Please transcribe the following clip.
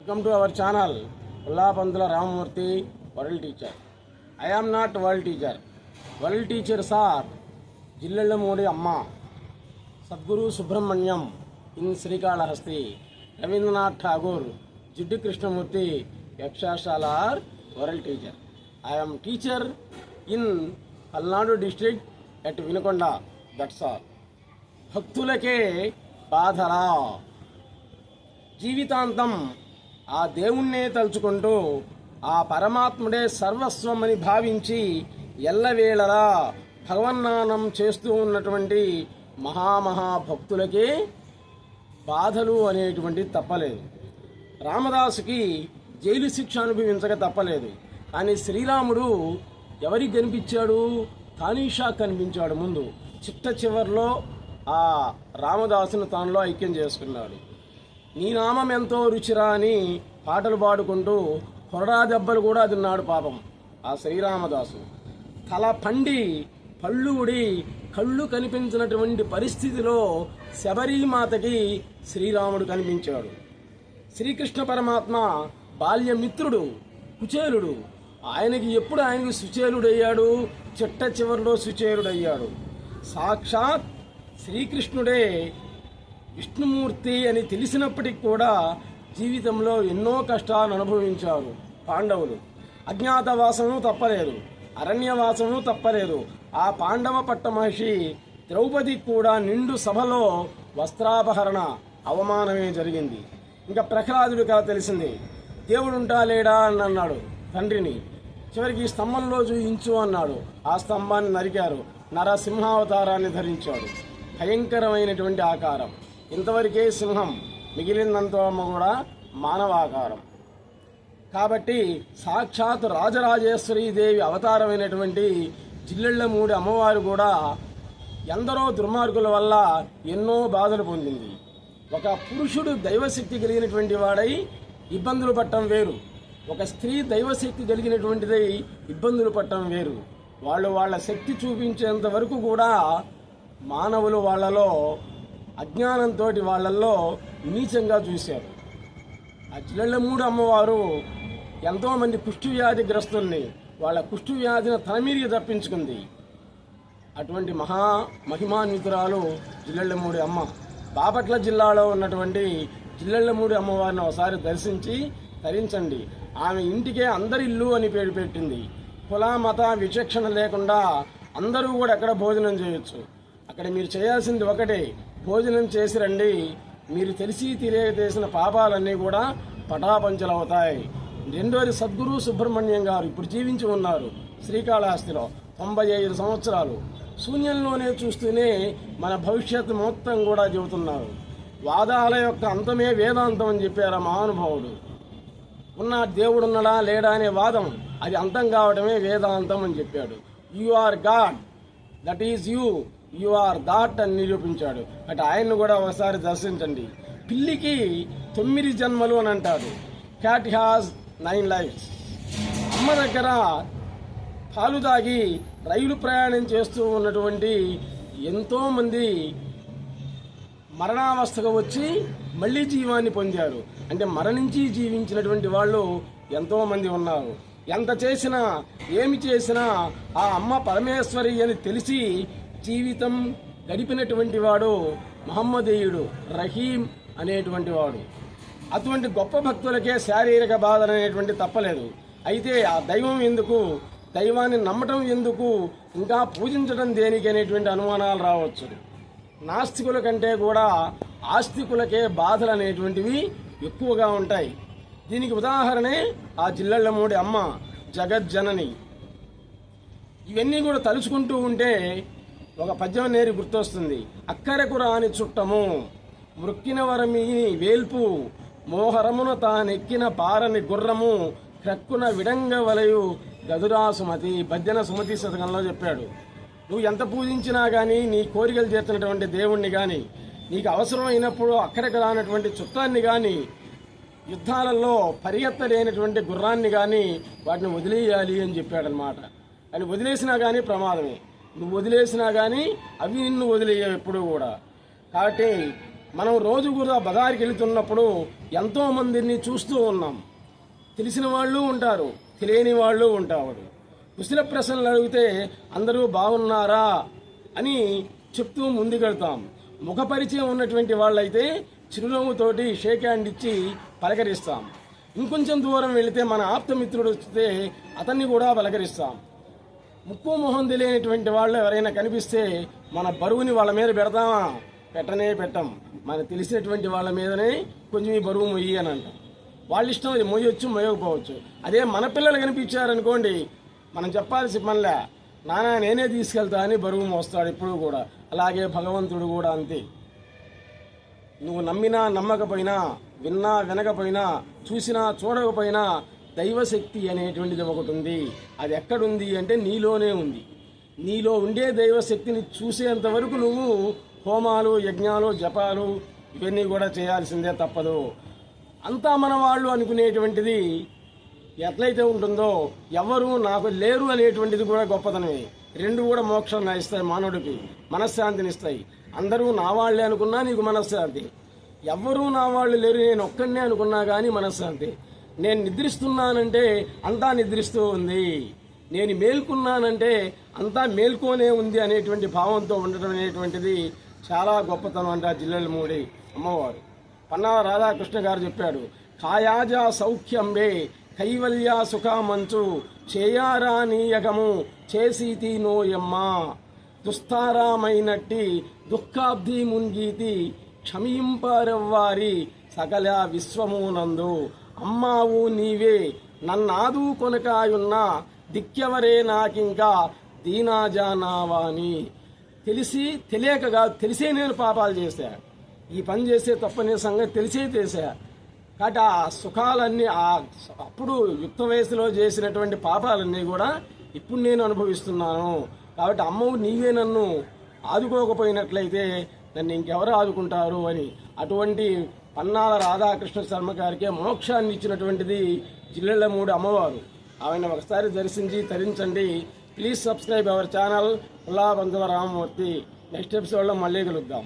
Welcome to our channel, Ullapantula Ramamurthy, World Teacher. I am not world teacher. World teachers are Jillallamudi Amma, Sadguru Subramanyam in Srikalahasti, Ravindranath Tagore, Jiddu Krishnamurthy, Yakshashala are world teacher. I am teacher in Palnadu district at Vinakonda. That's all. భక్తులకే బాధరా జీవితాంతం ఆ దేవుణ్ణే తలుచుకుంటూ ఆ పరమాత్ముడే సర్వస్వం అని భావించి ఎల్లవేళలా భగవన్నామం చేస్తూ ఉన్నటువంటి మహామహా భక్తులకే బాధలు అనేటువంటి తప్పలేదు. రామదాసుకి జైలు శిక్ష అనుభవించక తప్పలేదు. కానీ శ్రీరాముడు ఎవరికి కనిపించాడు? తానీషా కనిపించాడు. ముందు చిట్ట చివర్లో ఆ రామదాసును తానులో ఐక్యం చేసుకున్నాడు. నీ నామం ఎంతో రుచిరా అని పాటలు పాడుకుంటూ కొరడా దెబ్బలు కూడా తిన్నాడు పాపం ఆ శ్రీరామదాసు. తల పండి పళ్ళు ఊడి కళ్ళు కనిపించినటువంటి పరిస్థితిలో శబరీమాతకి శ్రీరాముడు కనిపించాడు. శ్రీకృష్ణ పరమాత్మ బాల్యమిత్రుడు కుచేలుడు. ఆయనకి సుచేలుడయ్యాడు, చిట్ట చివరిలో సుచేలుడయ్యాడు. సాక్షాత్ శ్రీకృష్ణుడే విష్ణుమూర్తి అని తెలిసినప్పటికి కూడా జీవితంలో ఎన్నో కష్టాలు అనుభవించారు పాండవులు. అజ్ఞాతవాసము తప్పలేదు, అరణ్యవాసము తప్పలేదు. ఆ పాండవ పట్టమహర్షి ద్రౌపదికి కూడా నిండు సభలో వస్త్రాపహరణ అవమానమే జరిగింది. ఇంకా ప్రహ్లాదుడికి తెలిసింది. దేవుడుంటా లేడా అని అన్నాడు తండ్రిని. చివరికి స్తంభంలో చూయించు అన్నాడు. ఆ స్తంభాన్ని నరికారు. నరసింహావతారాన్ని ధరించాడు. భయంకరమైనటువంటి ఆకారం. ఇంతవరకే సింహం, మిగిలినంత కూడా మానవాకారం. కాబట్టి సాక్షాత్ రాజరాజేశ్వరీదేవి అవతారమైనటువంటి జిల్లెళ్లమూడి అమ్మవారు కూడా ఎందరో దుర్మార్గుల వల్ల ఎన్నో బాధలు పొందింది. ఒక పురుషుడు దైవశక్తి కలిగినటువంటి వాడై ఇబ్బందులు పట్టడం వేరు, ఒక స్త్రీ దైవశక్తి కలిగినటువంటిదై ఇబ్బందులు పట్టడం వేరు. వాళ్ళ శక్తి చూపించేంత వరకు కూడా మానవులు వాళ్ళలో అజ్ఞానంతో వాళ్ళల్లో నీచంగా చూశారు. ఆ జిల్లెళ్లమూడి అమ్మవారు ఎంతోమంది కుష్ఠవ్యాధిగ్రస్తుల్ని వాళ్ళ కుష్ఠవ్యాధిని తనమీరికి తప్పించుకుంది. అటువంటి మహిమాన్వితురాలు జిల్లెళ్లమూడి అమ్మ. బాపట్ల జిల్లాలో ఉన్నటువంటి జిల్లెళ్లమూడి అమ్మవారిని ఒకసారి దర్శించి తరించండి. ఆమె ఇంటికే అందరి ఇల్లు అని పేరు పెట్టింది. కుల మత విచక్షణ లేకుండా అందరూ కూడా ఎక్కడ భోజనం చేయొచ్చు. అక్కడ మీరు చేయాల్సింది ఒకటే, భోజనం చేసి రండి. మీరు తెలిసి తెలియక చేసిన పాపాలన్నీ కూడా పటాపంచలవుతాయి. రెండోది సద్గురు సుబ్రహ్మణ్యం గారు ఇప్పుడు జీవించి ఉన్నారు శ్రీకాళహస్తిలో 95 సంవత్సరాలు. శూన్యంలోనే చూస్తూనే మన భవిష్యత్తు మొత్తం కూడా చెబుతున్నారు. వాదాల యొక్క అంతమే వేదాంతం అని చెప్పారు ఆ మహానుభావుడు. ఉన్న దేవుడున్నడా లేడా అనే వాదం అది అంతం కావడమే వేదాంతం అని చెప్పాడు. You are God, that is you are that అని నిరూపించాడు. అటు ఆయన్ను కూడా ఒకసారి దర్శించండి. పిల్లికి 9 జన్మలు అని అంటాడు. Cat has 9 lifes. అమ్మ దగ్గర పాలు తాగి రైలు ప్రయాణం చేస్తూ ఉన్నటువంటి ఎంతోమంది మరణావస్థకు వచ్చి మళ్ళీ జీవాన్ని పొందారు. అంటే మరణించి జీవించినటువంటి వాళ్ళు ఎంతోమంది ఉన్నారు. ఎంత చేసినా ఏమి చేసినా ఆ అమ్మ పరమేశ్వరి అని తెలిసి జీవితం గడిపినటువంటి వాడు మహమ్మదీయుడు రహీం అనేటువంటి వాడు. అటువంటి గొప్ప భక్తులకే శారీరక బాధ అనేటువంటి తప్పలేదు. అయితే ఆ దైవం ఎందుకు, దైవాన్ని నమ్మటం ఎందుకు, ఇంకా పూజించడం దేనికి అనేటువంటి అనుమానాలు రావచ్చు. నాస్తికుల కంటే కూడా ఆస్తికులకే బాధలు అనేటువంటివి ఎక్కువగా ఉంటాయి. దీనికి ఉదాహరణే ఆ జిల్లెళ్లమూడి అమ్మ జగజ్జనని. ఇవన్నీ కూడా తలుచుకుంటూ ఉంటే ఒక పద్యం నేరి గుర్తొస్తుంది. అక్కరకు రాని చుట్టము మృక్కిన వరమీని వేల్పు మోహరమున తానెక్కిన పారని గుర్రము క్రక్కున విడంగ వలయు గదురా సుమతి. భజన సుమతి శతకంలో చెప్పాడు. నువ్వు ఎంత పూజించినా కానీ, నీ కోరికలు తీర్చినటువంటి దేవుణ్ణి కానీ, నీకు అవసరమైనప్పుడు అక్కడికి రానటువంటి చుట్టాన్ని కానీ, యుద్ధాలలో పరిగెత్తలేనటువంటి గుర్రాన్ని కానీ వాటిని వదిలేయాలి అని చెప్పాడనమాట. అని వదిలేసినా కానీ ప్రమాదమే. నువ్వు వదిలేసినా కానీ అవి నిన్ను వదిలేయవు ఎప్పుడూ కూడా. కాబట్టి మనం రోజు కూడా బజారుకి వెళుతున్నప్పుడు ఎంతో మందిని చూస్తూ ఉన్నాం. తెలిసిన వాళ్ళు ఉంటారు, తెలియని వాళ్ళు ఉంటారు. కుశల ప్రశ్నలు అడిగితే అందరూ బాగున్నారా అని చెప్తూ ముందుకెళ్తాం. ముఖ పరిచయం ఉన్నటువంటి వాళ్ళైతే చిరునవ్వుతోటి షేక్ హ్యాండ్ ఇచ్చి పలకరిస్తాం. ఇంకొంచెం దూరం వెళితే మన ఆప్తమిత్రుడు వస్తే అతన్ని కూడా పలకరిస్తాం. ముక్కు మొహం తెలియనటువంటి వాళ్ళు ఎవరైనా కనిపిస్తే మన బరువుని వాళ్ళ మీద పెడతామా? పెట్టం. మనకు తెలిసినటువంటి వాళ్ళ మీదనే కొంచెం ఈ బరువు మొయ్యి అని అంటాం. వాళ్ళ ఇష్టం, అది మొయ్యొచ్చు మొయ్యకపోవచ్చు. అదే మన పిల్లలు కనిపించారనుకోండి, మనం చెప్పాల్సి పనిలే, నానా నేనే తీసుకెళ్తా అని బరువు మోస్తాడు ఇప్పుడు కూడా. అలాగే భగవంతుడు కూడా అంతే. నువ్వు నమ్మినా నమ్మకపోయినా, విన్నా వినకపోయినా, చూసినా చూడకపోయినా దైవశక్తి అనేటువంటిది ఒకటి ఉంది. అది ఎక్కడుంది అంటే నీలోనే ఉంది. నీలో ఉండే దైవశక్తిని చూసేంత వరకు నువ్వు హోమాలు, యజ్ఞాలు, జపాలు ఇవన్నీ కూడా చేయాల్సిందే, తప్పదు. అంతా మన వాళ్ళు అనుకునేటువంటిది ఎట్లయితే ఉంటుందో, ఎవరు నాకు లేరు అనేటువంటిది కూడా గొప్పతనమే. రెండు కూడా మోక్షాన్ని ఇస్తాయి, మానవుడికి మనశ్శాంతినిస్తాయి. అందరూ నా వాళ్ళే అనుకున్నా నీకు మనశ్శాంతి. ఎవ్వరూ నా వాళ్ళు లేరు, నేను ఒక్కడినే అనుకున్నా కానీ మనశ్శాంతి. నేను నిద్రిస్తున్నానంటే అంతా నిద్రిస్తూ ఉంది, నేను మేల్కున్నానంటే అంతా మేల్కోనే ఉంది అనేటువంటి భావంతో ఉండటం అనేటువంటిది చాలా గొప్పతనం అంట జిల్లెలమూడి అమ్మవారు. పన్నాల రాధాకృష్ణ గారు చెప్పాడు, కాయాజ సౌఖ్యంబే కైవల్య సుఖమంచు చేయారానీయగము చేసీతి నోయమ్మ దుస్తారామైనట్టి దుఃఖాబ్ది మున్గీతి క్షమింపరెవ్వారి సకల విశ్వమునందు అమ్మావు నీవే నన్నాదు కొనకాయున్న దిక్కెవరే నాకింకా దీనాజానావాని. తెలిసి తెలియకగా తెలిసే నేను పాపాలు చేశా, ఈ పని చేసే తప్పనే సంగతి తెలిసే చేశా. కాబట్టి ఆ సుఖాలన్నీ అప్పుడు యుక్త వయసులో చేసినటువంటి పాపాలన్నీ కూడా ఇప్పుడు నేను అనుభవిస్తున్నాను. కాబట్టి అమ్మవు నీవే నన్ను ఆదుకోకపోయినట్లయితే నన్ను ఇంకెవరు ఆదుకుంటారు అని. అటువంటి పన్నాల రాధాకృష్ణ శర్మ గారికే మోక్షాన్ని ఇచ్చినటువంటిది జిల్లెళ్లమూడి అమ్మవారు. ఆయన ఒకసారి దర్శించి తరించండి. Please subscribe our channel Pullabantula Ramamurthy. Next ఎపిసోడ్లో మళ్ళీ కలుద్దాం.